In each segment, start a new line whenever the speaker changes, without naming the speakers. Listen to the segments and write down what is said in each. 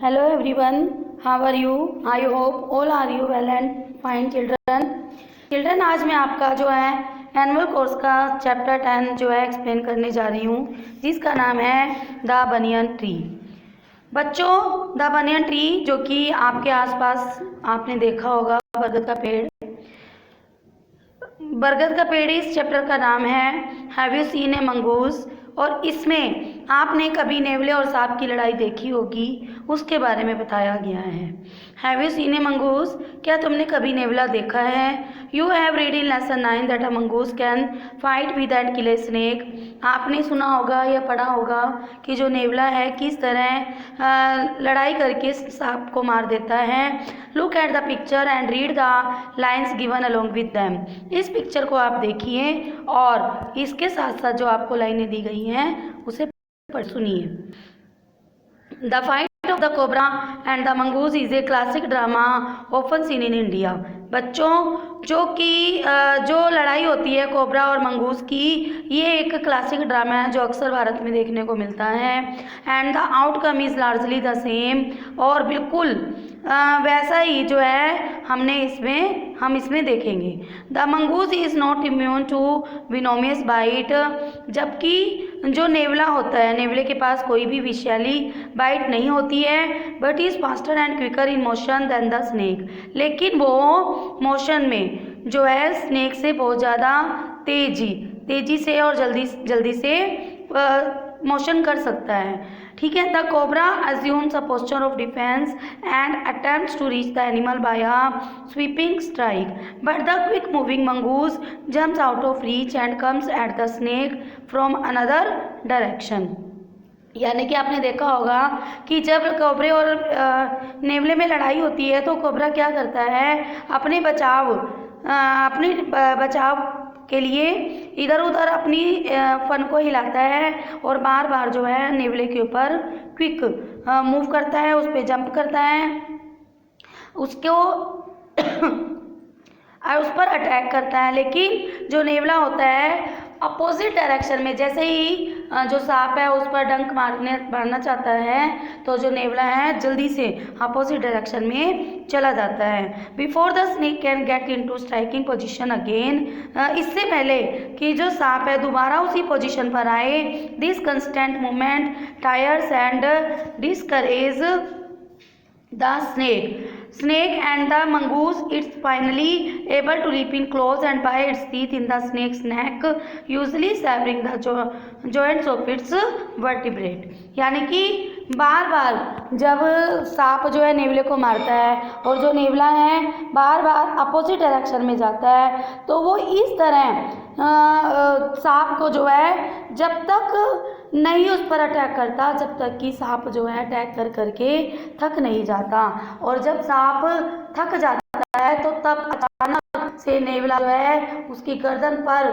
Hello everyone, how are you? I hope all are you well and fine children. Children, आज मैं आपका जो है एनुअल कोर्स का चैप्टर 10 जो है एक्सप्लेन करने जा रही हूँ, जिसका नाम है द बनियन ट्री। बच्चों, द बनियन ट्री जो कि आपके आसपास आपने देखा होगा, बरगद का पेड़ इस चैप्टर का नाम है have you seen A mongoose. और इसमें आपने कभी नेवले और सांप की लड़ाई देखी होगी, उसके बारे में बताया गया है। Have you seen A mongoose, क्या तुमने कभी नेवला देखा है? You have read in lesson 9 that a mongoose can fight with and kill a snake. आपने सुना होगा या पढ़ा होगा कि जो नेवला है किस तरह लड़ाई करके सांप को मार देता है। Look at the picture and read the lines given along with them. इस पिक्चर को आप देखिए और इसके साथ साथ जो आपको लाइनें दी गई हैं उसे सुनिए। The fight of the cobra and the mongoose is a classic drama often seen in India. बच्चों, जो लड़ाई होती है कोबरा और मंगूस की, ये एक क्लासिक ड्रामा है जो अक्सर भारत में देखने को मिलता है। And the outcome is largely the same, और बिल्कुल वैसा ही जो है हम इसमें देखेंगे। The mongoose is not immune to venomous bite, जबकि जो नेवला होता है, नेवले के पास कोई भी विषैली बाइट नहीं होती है, but is faster and quicker in motion than the snake. लेकिन वो मोशन में जो है स्नेक से बहुत ज़्यादा तेजी से और जल्दी से मोशन कर सकता है। ठीक है। The cobra assumes a posture of defence and attempts to reach the animal by a sweeping strike, but the quick moving mongoose jumps out of reach and comes at the snake from another direction. यानी कि आपने देखा होगा कि जब कोबरे और नेवले में लड़ाई होती है तो कोबरा क्या करता है, अपने बचाव के लिए इधर उधर अपनी फन को हिलाता है और बार बार जो है नेवले के ऊपर क्विक मूव करता है, उस पर जंप करता है, उसको उस पर अटैक करता है। लेकिन जो नेवला होता है अपोजिट डायरेक्शन में, जैसे ही जो सांप है उस पर डंक मारना चाहता है तो जो नेवला है जल्दी से अपोजिट डायरेक्शन में चला जाता है। Before the snake can get into striking position again, इससे पहले कि जो सांप है दोबारा उसी पोजीशन पर आए, this constant movement tires and discourage the snake and the mongoose it's finally able to leap in close and bite its teeth in the snake's neck, usually severing the joints of its vertebrae। यानी कि बार बार जब सांप जो है नेवले को मारता है और जो नेवला है बार बार अपोजिट डायरेक्शन में जाता है, तो वो इस तरह सांप को जो है जब तक नहीं उस पर अटैक करता, जब तक कि सांप जो है अटैक करके थक नहीं जाता। और जब सांप थक जाता है तो तब अचानक से नेवला जो है उसकी गर्दन पर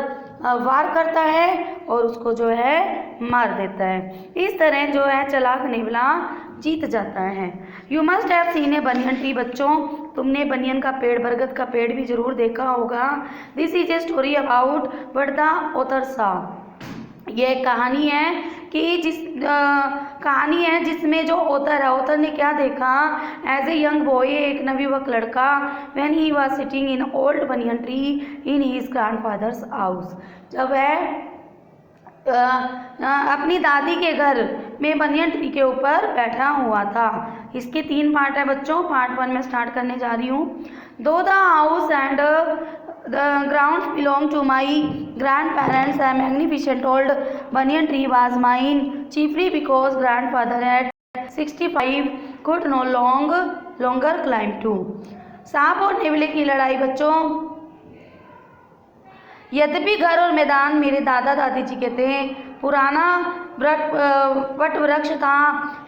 वार करता है और उसको जो है मार देता है। इस तरह जो है चालाक नेवला जीत जाता है। You must have seen A banyan tree. बच्चों, तुमने बनियन का पेड़, बरगद का पेड़ भी जरूर देखा होगा। This is a story about what the author saw. ये एक कहानी है जिसमें जो ऑथर ने क्या देखा। एज ए यंग बॉय, एक नवयुवक लड़का, when he was sitting in old banyan tree in his grandfathers house, जब वह अपनी दादी के घर में बनियन ट्री के ऊपर बैठा हुआ था। इसके 3 पार्ट है बच्चों। पार्ट 1 में स्टार्ट करने जा रही हूँ। दो the house and the grounds belong to my grandparents, a magnificent old banyan tree was mine, chiefly because grandfather at 65 could no longer climb to। सांप और नेवले की लड़ाई बच्चों। यद्यपि घर और मैदान मेरे दादा दादी जी के थे, पुराना वट वृक्ष था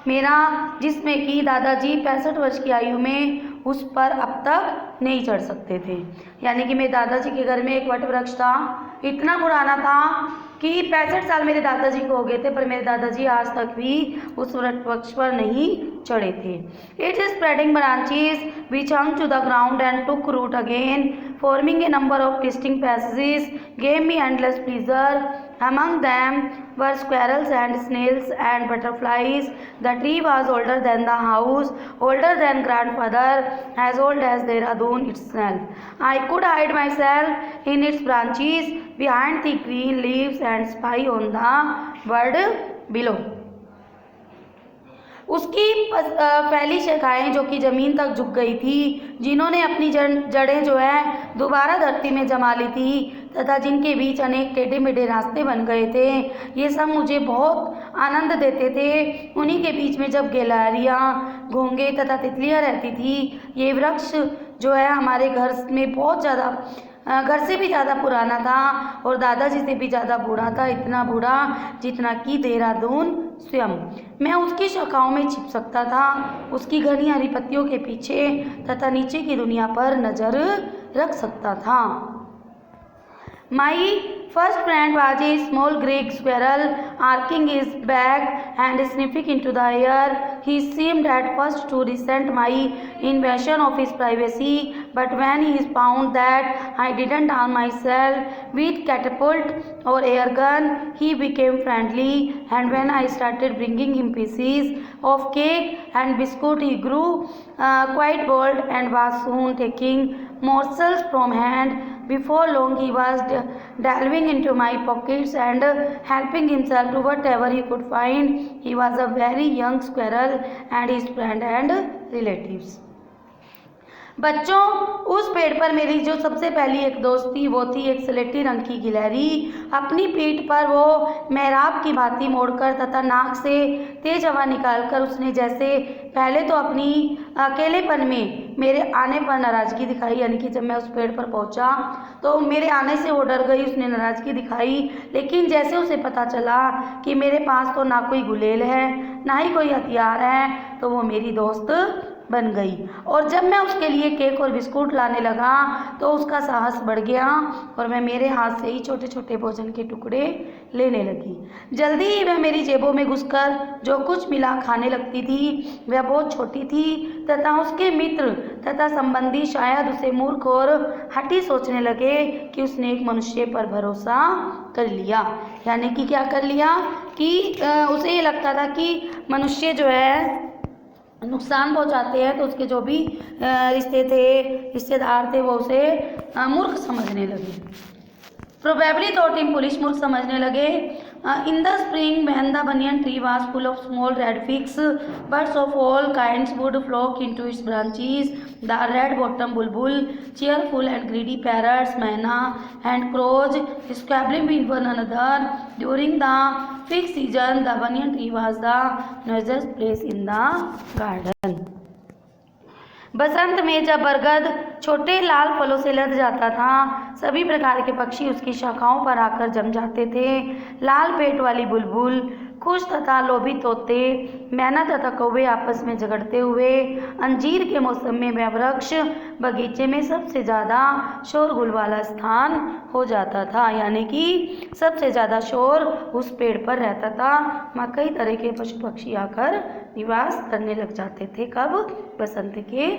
मेरा, जिसमें कि दादाजी 65 वर्ष की आयु में उस पर अब तक नहीं चढ़ सकते थे। यानी कि मेरे दादाजी के घर में एक वट वृक्ष था, इतना पुराना था कि 65 साल मेरे दादाजी को हो गए थे, पर मेरे दादाजी आज तक भी उस वट वृक्ष पर नहीं चढ़े थे। It is spreading branches which hung to the ground and took root again, forming a number of distinct passages, gave me endless pleasure Among them were squirrels and snails and butterflies. The tree was older than the house, older than grandfather, as old as Dehradun itself. I could hide myself in its branches behind the green leaves and spy on the world below. उसकी फैली शाखाएं जो कि ज़मीन तक झुक गई थी, जिन्होंने अपनी जड़ें जो है दोबारा धरती में जमा ली थी तथा जिनके बीच अनेक टेढ़े मेढ़े रास्ते बन गए थे, ये सब मुझे बहुत आनंद देते थे। उन्हीं के बीच में जब गिलहरियाँ, घोंगे तथा तितलियाँ रहती थी। ये वृक्ष जो है हमारे घर में बहुत ज़्यादा, घर से भी ज़्यादा पुराना था और दादाजी से भी ज़्यादा बूढ़ा था, इतना बूढ़ा जितना कि देहरादून स्वयं। मैं उसकी शाखाओं में छिप सकता था, उसकी घनी हरी पत्तियों के पीछे तथा नीचे की दुनिया पर नज़र रख सकता था। My first friend was a small grey squirrel, arching his back and sniffing into the air. He seemed at first to resent my invasion of his privacy, but when he found that I didn't arm myself with catapult or air gun, he became friendly, and when I started bringing him pieces of cake and biscuit, he grew quite bold and was soon taking morsels from hand. Before long he was delving into my pockets and helping himself to whatever he could find. He was a very young squirrel and his friend and relatives. बच्चों, उस पेड़ पर मेरी जो सबसे पहली एक दोस्त थी वो थी एक स्लेटी रंग की गिलहरी। अपनी पीठ पर वो मेहराब की भांति मोड़कर तथा नाक से तेज हवा निकालकर उसने जैसे पहले तो अपनी अकेलेपन में मेरे आने पर नाराज़गी दिखाई, यानी कि जब मैं उस पेड़ पर पहुंचा तो मेरे आने से वो डर गई, उसने नाराज़गी दिखाई। लेकिन जैसे उसे पता चला कि मेरे पास तो ना कोई गुलेल है ना ही कोई हथियार है, तो वो मेरी दोस्त बन गई। और जब मैं उसके लिए केक और बिस्कुट लाने लगा तो उसका साहस बढ़ गया और वह मेरे हाथ से ही छोटे छोटे भोजन के टुकड़े लेने लगी। जल्दी ही वह मेरी जेबों में घुसकर जो कुछ मिला खाने लगती थी। वह बहुत छोटी थी तथा उसके मित्र तथा संबंधी शायद उसे मूर्ख और हठी सोचने लगे कि उसने एक मनुष्य पर भरोसा कर लिया। यानी कि क्या कर लिया कि उसे ये लगता था कि मनुष्य जो है नुकसान पहुंचाते हैं, तो उसके जो भी रिश्तेदार थे वो उसे मूर्ख समझने लगे। Probably thought him foolish, मूर्ख समझने लगे। In the spring when the banyan tree was full of small red figs, birds of all kinds would flock into its branches. The red-bottomed bulbul, cheerful and greedy parrots, myna and crows, squabbling with one another. During the fig season, the banyan tree was the noisiest place in the garden. बसंत में जब बरगद छोटे लाल फलों से लद जाता था, सभी प्रकार के पक्षी उसकी शाखाओं पर आकर जम जाते थे। लाल पेट वाली बुलबुल, खुश तथा लोभी तोते, मैना तथा कौवे आपस में झगड़ते हुए। अंजीर के मौसम में वह वृक्ष बगीचे में सबसे ज़्यादा शोरगुल वाला स्थान हो जाता था, यानी कि सबसे ज़्यादा शोर उस पेड़ पर रहता था। वहाँ कई तरह के पशु पक्षी आकर निवास करने लग जाते थे। कब? बसंत के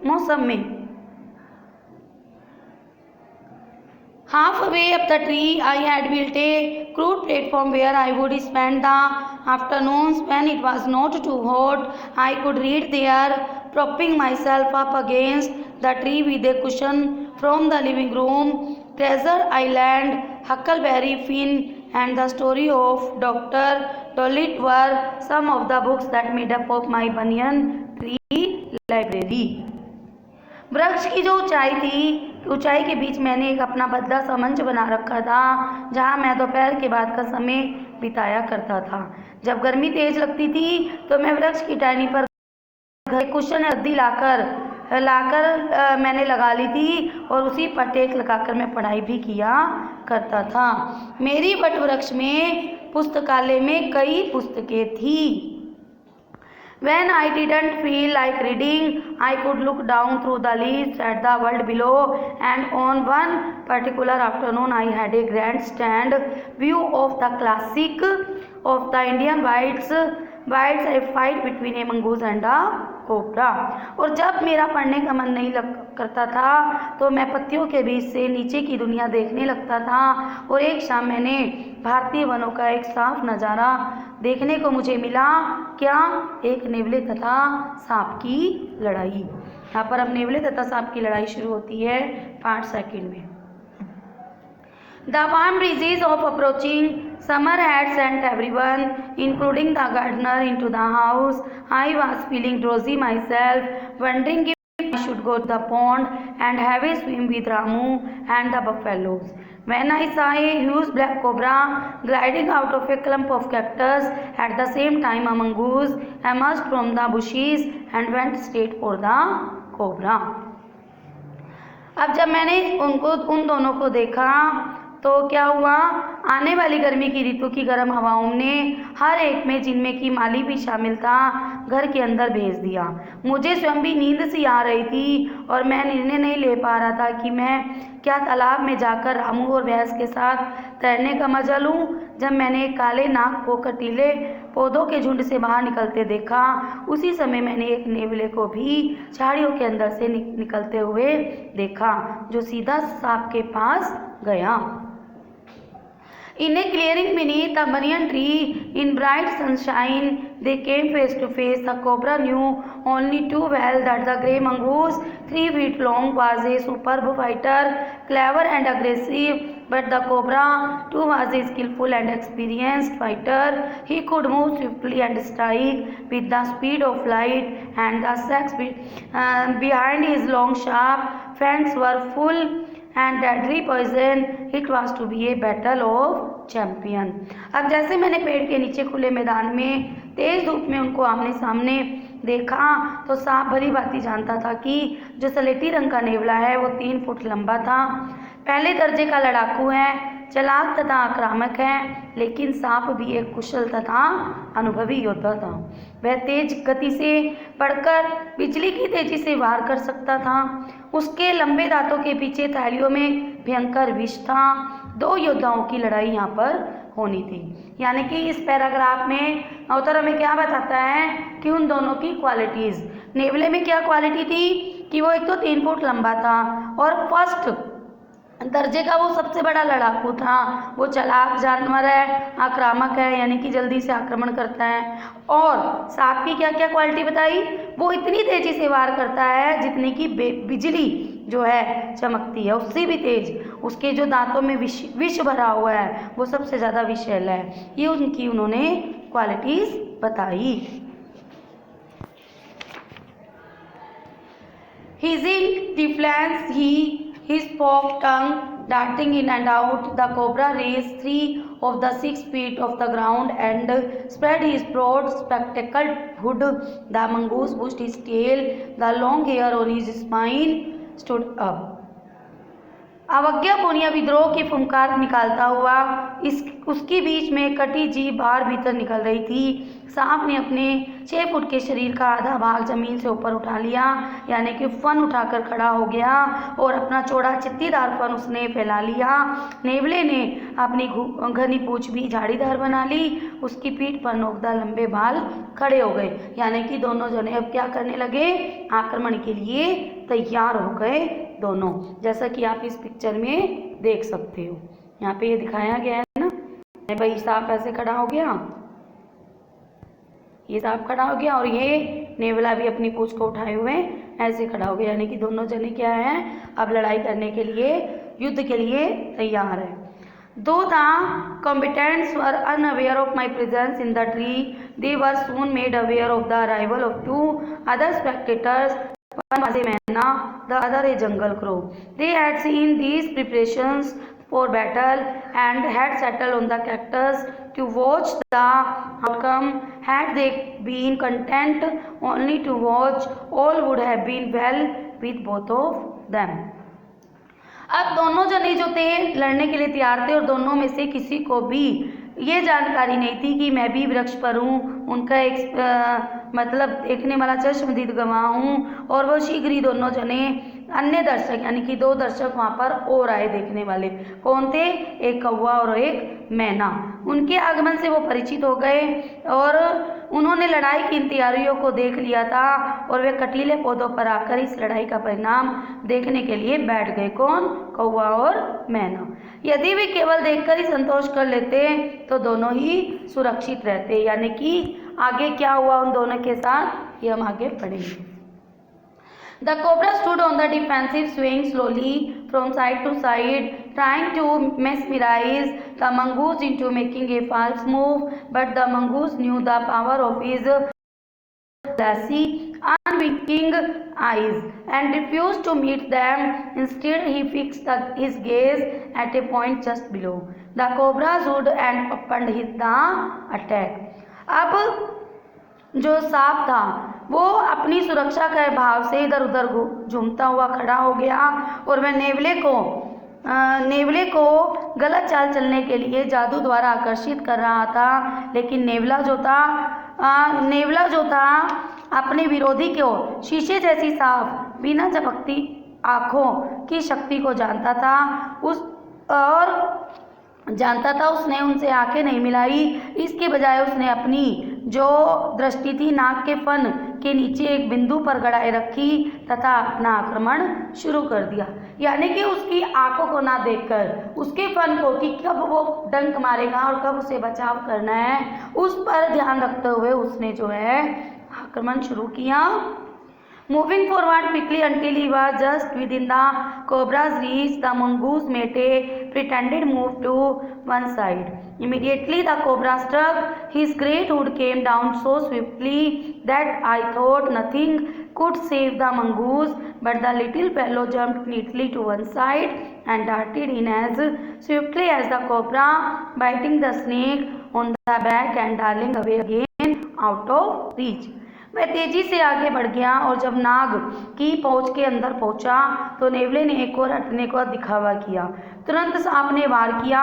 मौसम में। Halfway up the tree, I had built a crude platform where I would spend the afternoons when it was not too hot. I could read there, propping myself up against the tree with a cushion from the living room. Treasure Island, Huckleberry Finn, and the story of Dr. Dolittle were some of the books that made up of my banyan tree library. वृक्ष की जो ऊंचाई थी, ऊंचाई के बीच मैंने एक अपना बदला सा मंच बना रखा था जहां मैं दोपहर के बाद का समय बिताया करता था। जब गर्मी तेज लगती थी तो मैं वृक्ष की टहनी पर कुशन रद्दी लाकर मैंने लगा ली थी और उसी पर टेक लगाकर मैं पढ़ाई भी किया करता था। मेरी वट वृक्ष में पुस्तकालय में कई पुस्तकें थी। When I didn't feel like reading, I could look down through the leaves at the world below, and on one particular afternoon I had a grandstand view of the classic of the Indian whites, Wilde's A fight between A mongoose and a cobra. और जब मेरा पढ़ने का मन नहीं करता था तो मैं पत्तियों के बीच से नीचे की दुनिया देखने लगता था। और एक शाम मैंने भारतीय वनों का एक साफ नज़ारा देखने को मुझे मिला। क्या? एक नेवले तथा सांप की लड़ाई। यहाँ पर अब नेवले तथा सांप की लड़ाई शुरू होती है 5 सेकंड में। The warm breezes of approaching summer had sent everyone, including the gardener, into the house. I was feeling drowsy myself, wondering if I should go to the pond and have a swim with Ramu and the buffaloes, when I saw a huge black cobra gliding out of a clump of cactus. At the same time, a mongoose emerged from the bushes and went straight for the cobra. अब जब मैंने उन दोनों को देखा तो क्या हुआ? आने वाली गर्मी की ऋतु की गर्म हवाओं ने हर एक में, जिनमें कि माली भी शामिल था, घर के अंदर भेज दिया। मुझे स्वयं भी नींद सी आ रही थी और मैं निर्णय नहीं ले पा रहा था कि मैं क्या तालाब में जाकर रामू और भैंस के साथ तैरने का मजा लूं। जब मैंने एक काले नाग को कटीले पौधों के झुंड से बाहर निकलते देखा, उसी समय मैंने एक नेवले को भी झाड़ियों के अंदर से निकलते हुए देखा, जो सीधा सांप के पास गया। In a clearing beneath a banyan tree, in bright sunshine, they came face to face. The cobra knew only too well that the grey mongoose, 3 feet long, was a superb fighter, clever and aggressive. But the cobra too was a skillful and experienced fighter. He could move swiftly and strike with the speed of light, and the sex behind his long sharp fangs were full and deadly poison. It was to be a battle of champion. अब जैसे मैंने पेड़ के नीचे खुले मैदान में तेज धूप में उनको आमने सामने देखा तो सांप भली भांति जानता था कि जो सलेटी रंग का नेवला है वो 3 फुट लंबा था, पहले दर्जे का लड़ाकू है, चालाक तथा आक्रामक है, लेकिन सांप भी एक कुशल तथा अनुभवी योद्धा था। वह तेज गति से बढ़कर बिजली की तेजी से वार कर सकता था। उसके लंबे दांतों के पीछे थैलियों में भयंकर विष था। 2 योद्धाओं की लड़ाई यहाँ पर होनी थी। यानी कि इस पैराग्राफ में ऑथर हमें क्या बताता है कि उन दोनों की क्वालिटीज़। नेवले में क्या क्वालिटी थी कि वो एक तो 3 फुट लंबा था और फर्स्ट दर्जे का वो सबसे बड़ा लड़ाकू था। वो चालाक जानवर है, आक्रामक है, यानी कि जल्दी से आक्रमण करता है। और सांप की क्या क्या क्वालिटी बताई? वो इतनी तेजी से वार करता है जितनी कि बिजली जो है चमकती है, उससे भी तेज। उसके जो दांतों में विष भरा हुआ है वो सबसे ज़्यादा विषैला है। ये उनकी उन्होंने क्वालिटीज़ बताई। Hissing defiance, his forked tongue darting in and out, the cobra raised 3 of the 6 feet off the ground and spread his broad spectacled hood. The mongoose pushed his tail, the long hair on his spine stood up. अवज्ञापूर्ण या विद्रोह की फुंकार निकालता हुआ उसकी बीच में कटी जीभ बाहर भीतर निकल रही थी। सांप ने अपने 6 फुट के शरीर का आधा भाग जमीन से ऊपर उठा लिया, यानी कि फन उठाकर खड़ा हो गया और अपना चौड़ा चित्तीदार फन उसने फैला लिया। नेवले ने अपनी घनी पूंछ भी झाड़ीदार बना ली। उसकी पीठ पर नोकदार लंबे बाल खड़े हो गए, यानी कि दोनों जने अब क्या करने लगे? आक्रमण के लिए तैयार हो गए दोनों, जैसा कि आप इस पिक्चर में देख सकते हो। यहाँ पे ये दिखाया गया है ना, भाई सांप ऐसे खड़ा हो गया, ये सांप खड़ा हो गया और ये नेवला भी अपनी पूंछ को उठाए हुए ऐसे खड़ा हो गया, यानी कि दोनों जने क्या है, अब लड़ाई करने के लिए, युद्ध के लिए तैयार है। Though the combatants were unaware of my presence in the tree, they were soon made aware of the arrival of 2 other spectators. One was a myna, the other a jungle crow. They had seen these preparations for battle and had settled on the cactus to watch the outcome. Had they been content only to watch, all would have been well with both of them. अब दोनों जने जो थे लड़ने के लिए तैयार थे और दोनों में से किसी को भी ये जानकारी नहीं थी कि मैं भी वृक्ष पर हूँ, उनका एक मतलब देखने वाला चश्मदीद गवाह हूँ। और वो शीघ्र ही दोनों जने अन्य दर्शक, यानी कि 2 दर्शक वहाँ पर और आए देखने वाले। कौन थे? एक कौवा और एक मैना। उनके आगमन से वो परिचित हो गए और उन्होंने लड़ाई की इन तैयारियों को देख लिया था और वे कटीले पौधों पर आकर इस लड़ाई का परिणाम देखने के लिए बैठ गए। कौन? कौवा और मैना। यदि वे केवल देखकर ही संतोष कर लेते तो दोनों ही सुरक्षित रहते। यानी कि आगे क्या हुआ उन दोनों के साथ, ये हम आगे पढ़ेंगे। The cobra stood on the defensive, swaying slowly from side to side, trying to mesmerize the mongoose into making a false move. But the mongoose knew the power of his glassy, unwinking eyes and refused to meet them. Instead, he fixed his gaze at a point just below. The cobra stood and opened the attack. अब जो सांप था वो अपनी सुरक्षा के भाव से इधर उधर झूमता हुआ खड़ा हो गया और वह नेवले को गलत चाल चलने के लिए जादू द्वारा आकर्षित कर रहा था। लेकिन नेवला जो था अपने विरोधी को शीशे जैसी साफ बिना झपकती आँखों की शक्ति को जानता था। उसने उनसे आंखें नहीं मिलाई। इसके बजाय उसने अपनी जो दृष्टि थी नाक के फन के नीचे एक बिंदु पर गड़ाए रखी तथा अपना आक्रमण शुरू कर दिया। यानी कि उसकी आंखों को ना देखकर उसके फन को कि कब वो डंक मारेगा और कब उसे बचाव करना है, उस पर ध्यान रखते हुए उसने जो है आक्रमण शुरू किया। Moving forward quickly until he was just within the cobra's reach, the mongoose made a pretended move to one side. Immediately the cobra struck. His great hood came down so swiftly that I thought nothing could save the mongoose, but the little fellow jumped neatly to one side and darted in as swiftly as the cobra, biting the snake on the back and darting away again out of reach. वह तेजी से आगे बढ़ गया और जब नाग की पहुंच के अंदर पहुंचा तो नेवले ने एक और हटने का दिखावा किया। तुरंत सांप ने वार किया।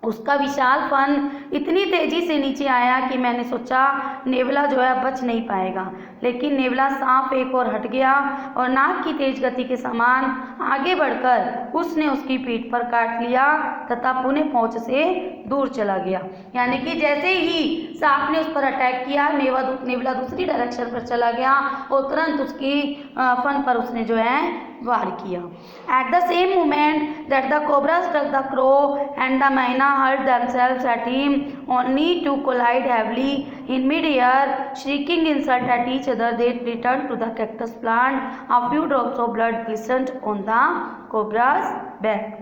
उसका विशाल फन इतनी तेजी से नीचे आया कि मैंने सोचा नेवला जो है बच नहीं पाएगा, लेकिन नेवला सांप एक और हट गया और नाग की तेज गति के समान आगे बढ़कर उसने उसकी पीठ पर काट लिया तथा पुणे पहुंच से दूर चला गया। यानी कि जैसे ही सांप ने उस पर अटैक किया नेवला दूसरी डायरेक्शन पर चला गया और तुरंत उसकी फन पर उसने जो है वार किया। At the same moment that the cobra struck the crow and the myna hurled themselves at him only to collide heavily in mid-air, shrieking insult at each other, they returned to the cactus plant. A few drops of blood glistened on the cobra's back.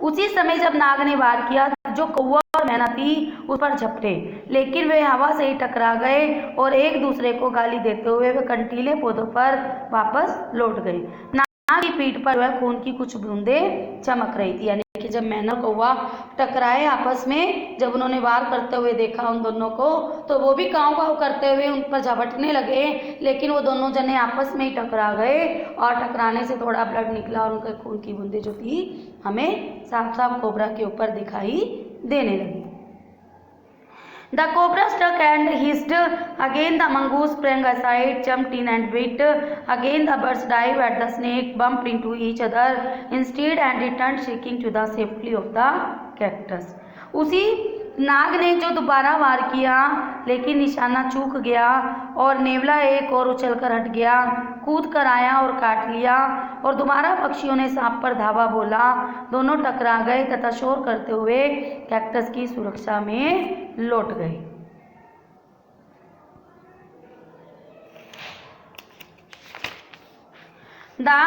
उसी समय जब नाग ने वार किया जो कौवा और मैना थी उस पर झपटे, लेकिन वे हवा से ही टकरा गए और एक दूसरे को गाली देते हुए वे कंटीले पौधों पर वापस लौट गए। नाग की पीठ पर वह खून की कुछ बूंदें चमक रही थी। यानी कि जब मैना और कौवा टकराए आपस में, जब उन्होंने वार करते हुए देखा उन दोनों को तो वो भी काँव काँव करते हुए उन पर झपटने लगे, लेकिन वो दोनों जने आपस में ही टकरा गए और टकराने से थोड़ा ब्लड निकला और उनके खून की बूंदें जो थी हमें साफ साफ कोबरा के ऊपर दिखाई देने लगी। The cobra struck and hissed. Again the mongoose sprang aside, jumped in and bit. Again the birds dived at the snake, bumped into each other instead and returned shrieking to the safety of the cactus. उसी नाग ने जो दोबारा वार किया लेकिन निशाना चूक गया और नेवला एक और उछलकर हट गया, कूद कर आया और काट लिया और दोबारा पक्षियों ने सांप पर धावा बोला। दोनों टकरा गए तथा शोर करते हुए कैक्टस की सुरक्षा में लौट गए। The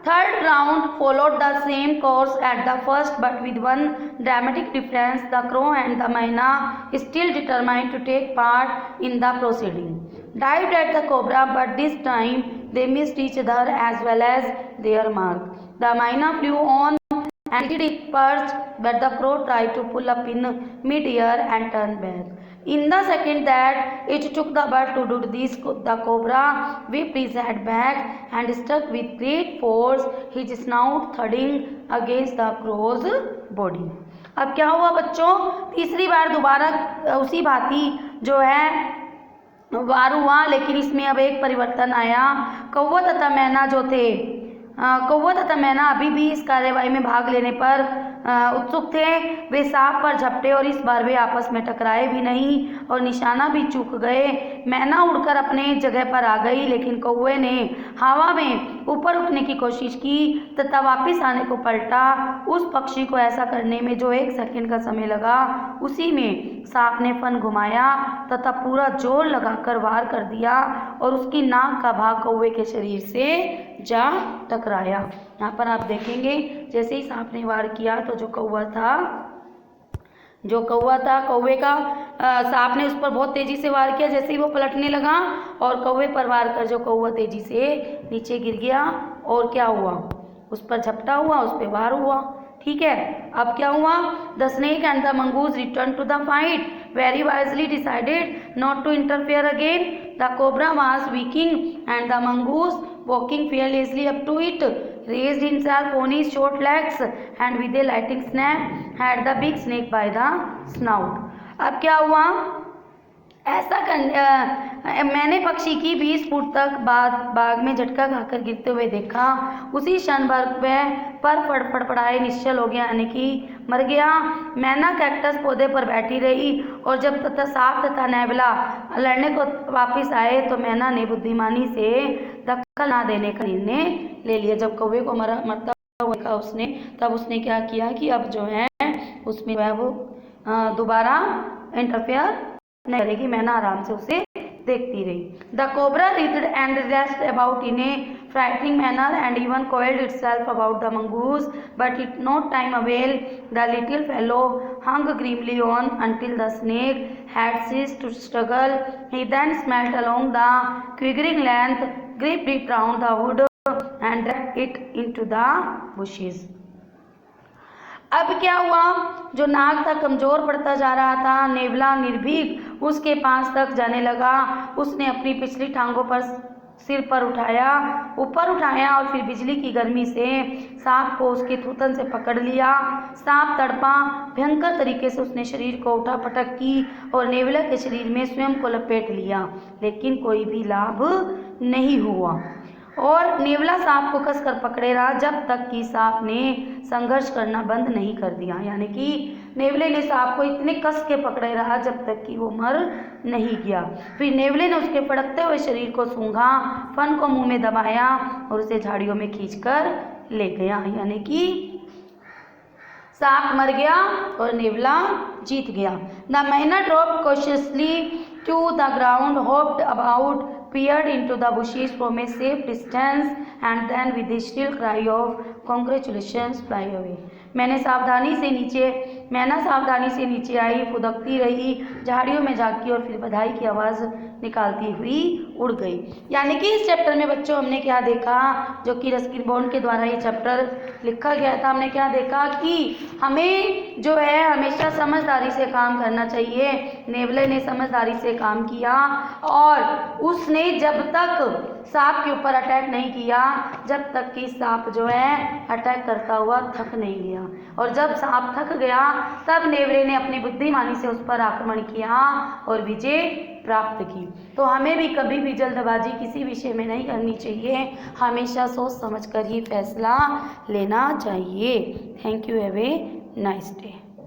third round followed the same course at the first, but with one dramatic difference. The crow and the myna, still determined to take part in the proceeding, dived at the cobra, but this time they missed each other as well as their mark. The myna flew on and did its perch, but the crow tried to pull up in mid-air and turned back. In the second that it took the bird to do this, the cobra whipped his head back and struck with great force, his snout thudding against the crow's body. अब क्या हुआ बच्चों, तीसरी बार दोबारा उसी भांति जो है वार हुआ, लेकिन इसमें अब एक परिवर्तन आया। कौवा तथा मैना अभी भी इस कार्यवाही में भाग लेने पर उत्सुक थे। वे सांप पर झपटे और इस बार वे आपस में टकराए भी नहीं और निशाना भी चूक गए। मैना उड़कर अपने जगह पर आ गई, लेकिन कौवे ने हवा में ऊपर उठने की कोशिश की तथा वापस आने को पलटा। उस पक्षी को ऐसा करने में जो 1 सेकंड का समय लगा, उसी में सांप ने फन घुमाया तथा पूरा जोर लगाकर वार कर दिया और उसकी नाक का भाग कौवे के शरीर से जा टकराया। यहाँ पर आप देखेंगे जैसे ही सांप ने वार किया तो जो कौवा था कौवे का सांप ने उस पर बहुत तेजी से वार किया। जैसे ही वो पलटने लगा और कौवे पर वार कर जो कौवा तेजी से नीचे गिर गया और क्या हुआ, उस पर झपटा हुआ, उस पर वार हुआ। ठीक है, अब क्या हुआ? The snake and the mongoose return to the fight, very wisely decided not to interfere again. The cobra was weakening and the mongoose walking fearlessly up to it, raised himself on his short legs and with a lightning snap had the big snake by the snout. अब क्या हुआ? मैंने पक्षी की 20 foot तक बाग में झटका खाकर गिरते हुए देखा। उसी क्षण भर वह पर फड़फड़ाए निश्चल हो गया, यानी कि मर गया। मैना कैक्टस पौधे पर बैठी रही और जब तथा सांप तथा नेवला लड़ने को वापस आए तो मैना ने बुद्धिमानी से दखल ना देने का निर्णय ले लिया। जब कौवे को मरता हुआ देखा उसने, तब उसने क्या किया कि अब जो है उसमें वह वो दोबारा इंटरफेयर नहीं करेगी। मैना आराम से उसे देखती रही। The cobra writhed and dashed about in a frightening manner and even coiled itself about the mongoose, but it no time avail. The little fellow hung grimly on until the snake had ceased to struggle. He then smelt along the quivering length, gripped it round the wood and dragged it into the bushes. अब क्या हुआ? जो नाग था कमजोर पड़ता जा रहा था। नेवला निर्भीक उसके पास तक जाने लगा। उसने अपनी पिछली टांगों पर सिर पर ऊपर उठाया और फिर बिजली की गर्मी से सांप को उसके थूथन से पकड़ लिया। सांप तड़पा, भयंकर तरीके से उसने शरीर को उठापटक की और नेवला के शरीर में स्वयं को लपेट लिया, लेकिन कोई भी लाभ नहीं हुआ और नेवला सांप को कसकर पकड़े रहा जब तक कि सांप ने संघर्ष करना बंद नहीं कर दिया। यानी कि नेवले ने सांप को इतने कस के पकड़े रहा जब तक कि वो मर नहीं गया। फिर नेवले ने उसके फड़कते हुए शरीर को सूंघा, फन को मुंह में दबाया और उसे झाड़ियों में खींचकर ले गया। यानी कि सांप मर गया और नेवला जीत गया। द मैना dropped cautiously to the ground, hopped about, peered into the bushes from a safe distance and then with a shrill cry of congratulations fly away. मैना सावधानी से नीचे आई, फुदकती रही, झाड़ियों में झांकी और फिर बधाई की आवाज़ निकालती हुई उड़ गई। यानी कि इस चैप्टर में बच्चों हमने क्या देखा, जो कि रस्किन बॉन्ड के द्वारा ये चैप्टर लिखा गया था। हमने क्या देखा कि हमें जो है हमेशा समझदारी से काम करना चाहिए। नेवले ने समझदारी से काम किया और उसने जब तक सांप के ऊपर अटैक नहीं किया जब तक कि सांप जो है अटैक करता हुआ थक नहीं गया, और जब सांप थक गया तब नेवले ने अपनी बुद्धिमानी से उस पर आक्रमण किया और विजय प्राप्त की। तो हमें भी कभी भी जल्दबाजी किसी विषय में नहीं करनी चाहिए, हमेशा सोच समझकर ही फैसला लेना चाहिए। Thank you, have a nice day.